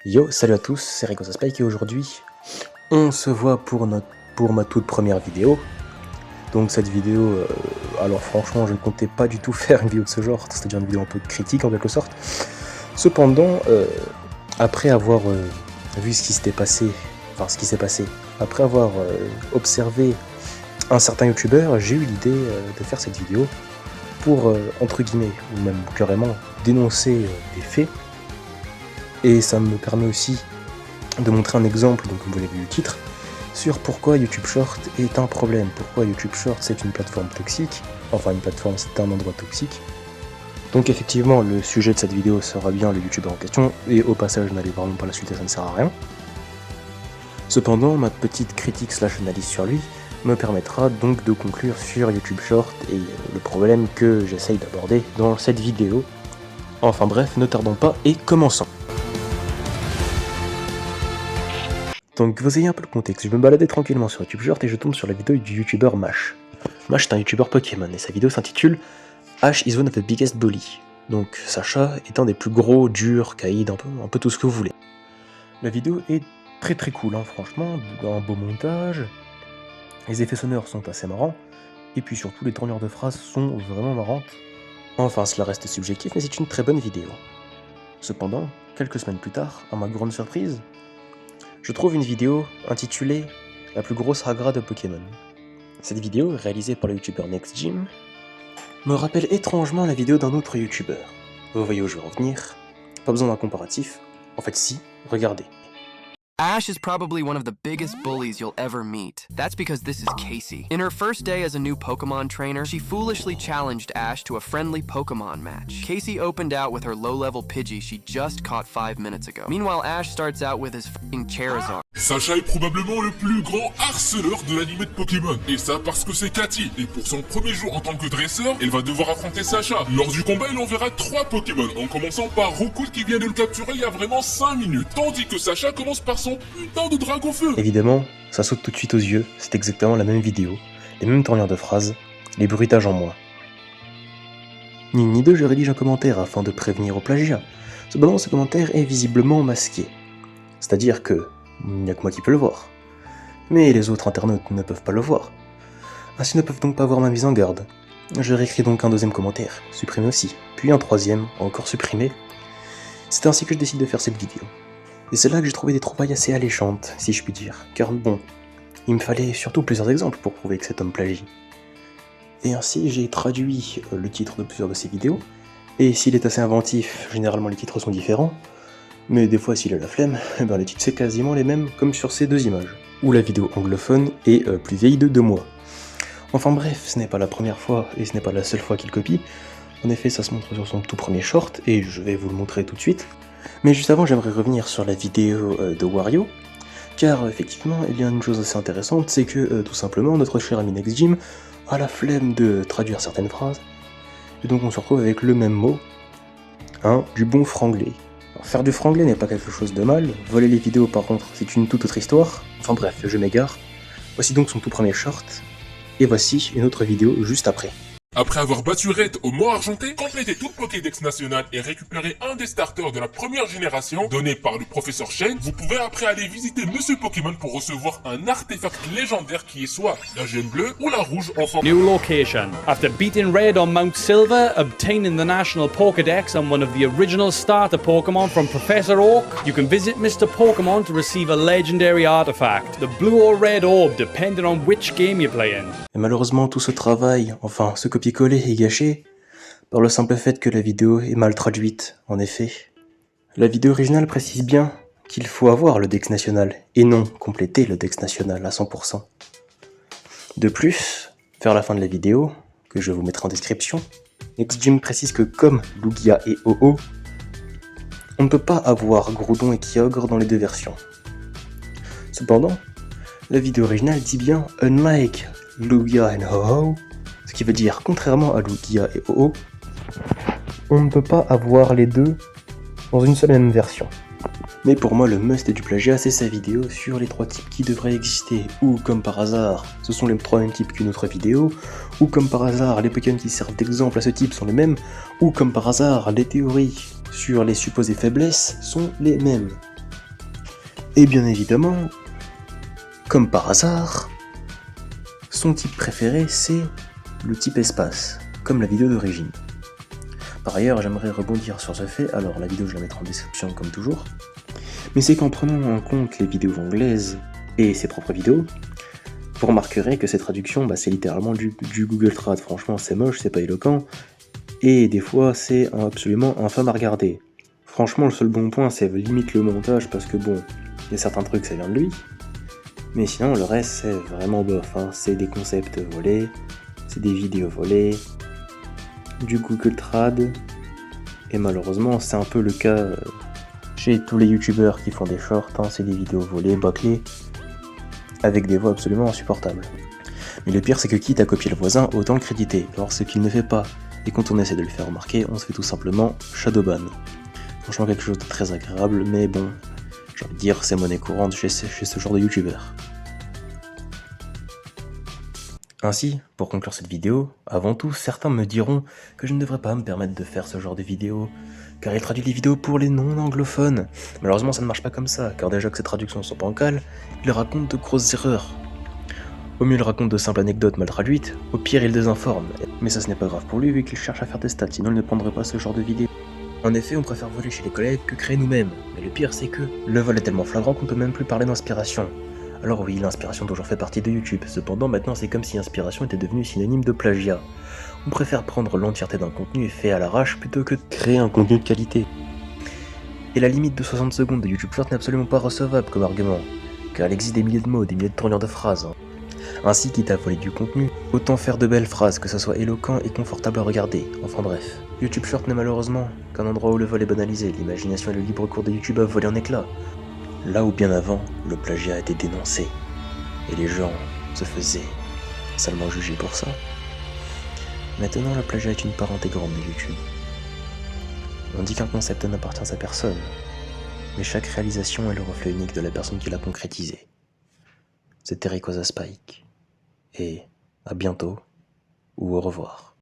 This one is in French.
Yo, salut à tous, c'est Rico Spike et aujourd'hui, on se voit pour ma toute première vidéo. Donc cette vidéo, alors franchement, je ne comptais pas du tout faire une vidéo de ce genre, c'est-à-dire une vidéo un peu critique en quelque sorte. Cependant, après avoir vu ce qui s'était passé, après avoir observé un certain youtubeur, j'ai eu l'idée de faire cette vidéo pour, entre guillemets, ou même carrément, dénoncer des faits. Et ça me permet aussi de montrer un exemple, donc comme vous l'avez vu le titre, sur pourquoi YouTube Short est un problème, pourquoi YouTube Short c'est une plateforme toxique, enfin une plateforme c'est un endroit toxique. Donc effectivement le sujet de cette vidéo sera bien le youtubeur en question, et au passage n'allez vraiment pas la suite, ça ne sert à rien. Cependant ma petite critique slash analyse sur lui me permettra donc de conclure sur YouTube Short et le problème que j'essaye d'aborder dans cette vidéo. Enfin bref, ne tardons pas et commençons. Donc vous ayez un peu le contexte, je me baladais tranquillement sur YouTube Short et je tombe sur la vidéo du youtubeur Mash. Mash est un youtubeur Pokémon et sa vidéo s'intitule Ash is one of the biggest bully. Donc Sacha est un des plus gros, durs, caïd, un peu tout ce que vous voulez. La vidéo est très cool, hein, franchement, un beau montage, les effets sonores sont assez marrants, et puis surtout les tournures de phrases sont vraiment marrantes. Enfin cela reste subjectif mais c'est une très bonne vidéo. Cependant, quelques semaines plus tard, à ma grande surprise, je trouve une vidéo intitulée « La plus grosse hagra de Pokémon ». Cette vidéo, réalisée par le youtubeur NextGym, me rappelle étrangement la vidéo d'un autre youtubeur. Vous voyez où je veux en venir? Pas besoin d'un comparatif. En fait si, regardez. Ash is probably one of the biggest bullies you'll ever meet. That's because this is Casey. In her first day as a new Pokemon trainer, she foolishly challenged Ash to a friendly Pokemon match. Casey opened out with her low-level Pidgey she just caught 5 minutes ago. Meanwhile, Ash starts out with his f***ing Charizard. Sacha est probablement le plus grand harceleur de l'anime de Pokémon. Et ça parce que c'est Cathy. Et pour son premier jour en tant que dresseur, elle va devoir affronter Sacha. Lors du combat, il enverra 3 Pokémon, en commençant par Rokul qui vient de le capturer il y a vraiment 5 minutes. Tandis que Sacha commence par son putain de dragon feu. Évidemment, ça saute tout de suite aux yeux, c'est exactement la même vidéo, les mêmes tournures de phrases, les bruitages en moins. Ni une ni deux, je rédige un commentaire afin de prévenir au plagiat. Cependant, ce commentaire est visiblement masqué. C'est-à-dire que il n'y a que moi qui peux le voir. Mais les autres internautes ne peuvent pas le voir. Ainsi ne peuvent donc pas voir ma mise en garde. Je réécris donc un deuxième commentaire, supprimé aussi, puis un troisième, encore supprimé. C'est ainsi que je décide de faire cette vidéo. Et c'est là que j'ai trouvé des trouvailles assez alléchantes, si je puis dire, car bon, il me fallait surtout plusieurs exemples pour prouver que cet homme plagie. Et ainsi j'ai traduit le titre de plusieurs de ces vidéos, et s'il est assez inventif, généralement les titres sont différents, mais des fois s'il a la flemme, les titres c'est quasiment les mêmes comme sur ces deux images, où la vidéo anglophone est plus vieille de 2 mois. Enfin bref, ce n'est pas la première fois et ce n'est pas la seule fois qu'il copie, en effet ça se montre sur son tout premier short, et je vais vous le montrer tout de suite. Mais juste avant j'aimerais revenir sur la vidéo de Wario, car effectivement il y a une chose assez intéressante, c'est que tout simplement notre cher ami NextGym a la flemme de traduire certaines phrases, et donc on se retrouve avec le même mot, hein, du bon franglais. Alors, faire du franglais n'est pas quelque chose de mal, voler les vidéos par contre c'est une toute autre histoire, enfin bref, je m'égare. Voici donc son tout premier short, et voici une autre vidéo juste après. Après avoir battu Red au Mont Argenté, complété toute Pokédex nationale et récupéré un des starters de la première génération, donné par le professeur Shen, vous pouvez après aller visiter Monsieur Pokémon pour recevoir un artefact légendaire qui est soit la gemme bleue ou la rouge en forme. New location. After beating Red on Mount Silver, obtaining the National Pokédex and one of the original starter Pokémon from Professor Oak, you can visit Mr. Pokémon to receive a legendary artifact, the blue or red orb, depending on which game you're playing. Et malheureusement tout ce travail, enfin ce copier-coller est gâché par le simple fait que la vidéo est mal traduite, en effet. La vidéo originale précise bien qu'il faut avoir le Dex national, et non compléter le Dex national à 100%. De plus, vers la fin de la vidéo, que je vous mettrai en description, NextGym précise que comme Lugia et Ho-Oh, on ne peut pas avoir Groudon et Kyogre dans les deux versions. Cependant, la vidéo originale dit bien « Unlike Lugia et Ho-Oh », ce qui veut dire contrairement à Lugia et Ho-Oh, on ne peut pas avoir les deux dans une seule et même version. Mais pour moi le must du plagiat c'est sa vidéo sur les 3 types qui devraient exister, ou comme par hasard, ce sont les 3 mêmes types qu'une autre vidéo, ou comme par hasard les Pokémon qui servent d'exemple à ce type sont les mêmes, ou comme par hasard les théories sur les supposées faiblesses sont les mêmes. Et bien évidemment, comme par hasard, son type préféré c'est le type espace, comme la vidéo d'origine. Par ailleurs, j'aimerais rebondir sur ce fait, alors la vidéo je la mettrai en description comme toujours, mais c'est qu'en prenant en compte les vidéos anglaises et ses propres vidéos, vous remarquerez que ces traductions, c'est littéralement du Google Trad. Franchement, c'est moche, c'est pas éloquent, et des fois, c'est absolument infâme à regarder. Franchement, le seul bon point, c'est limite le montage, parce que bon, il y a certains trucs, ça vient de lui, mais sinon, le reste, c'est vraiment bof, hein. C'est des concepts volés, c'est des vidéos volées, du Google Trad, et malheureusement, c'est un peu le cas chez tous les youtubeurs qui font des shorts, hein. C'est des vidéos volées, bâclées, avec des voix absolument insupportables. Mais le pire c'est que quitte à copier le voisin, autant le créditer, alors ce qu'il ne fait pas. Et quand on essaie de le faire remarquer, on se fait tout simplement shadowban. Franchement quelque chose de très agréable, mais bon, j'ai envie de dire c'est monnaie courante chez ce genre de youtubeur. Ainsi, pour conclure cette vidéo, avant tout, certains me diront que je ne devrais pas me permettre de faire ce genre de vidéo, car il traduit les vidéos pour les non-anglophones. Malheureusement, ça ne marche pas comme ça, car déjà que ces traductions sont bancales, il raconte de grosses erreurs. Au mieux, il raconte de simples anecdotes mal traduites, au pire, il désinforme. Mais ça, ce n'est pas grave pour lui, vu qu'il cherche à faire des stats, sinon il ne prendrait pas ce genre de vidéo. En effet, on préfère voler chez les collègues que créer nous-mêmes, mais le pire, c'est que le vol est tellement flagrant qu'on peut même plus parler d'inspiration. Alors oui, l'inspiration toujours fait partie de YouTube, cependant maintenant c'est comme si inspiration était devenue synonyme de plagiat. On préfère prendre l'entièreté d'un contenu fait à l'arrache plutôt que de créer un contenu de qualité. Et la limite de 60 secondes de YouTube Short n'est absolument pas recevable comme argument, car il existe des milliers de mots, des milliers de tournures de phrases. Ainsi, quitte à voler du contenu, autant faire de belles phrases, que ça soit éloquent et confortable à regarder, enfin bref. YouTube Short n'est malheureusement qu'un endroit où le vol est banalisé, l'imagination et le libre cours de YouTube a volé en éclats. Là où bien avant, le plagiat a été dénoncé, et les gens se faisaient salement juger pour ça. Maintenant, le plagiat est une part intégrante de YouTube. On dit qu'un concept n'appartient à personne, mais chaque réalisation est le reflet unique de la personne qui l'a concrétisé. C'était Rayquaza Spike, et à bientôt, ou au revoir.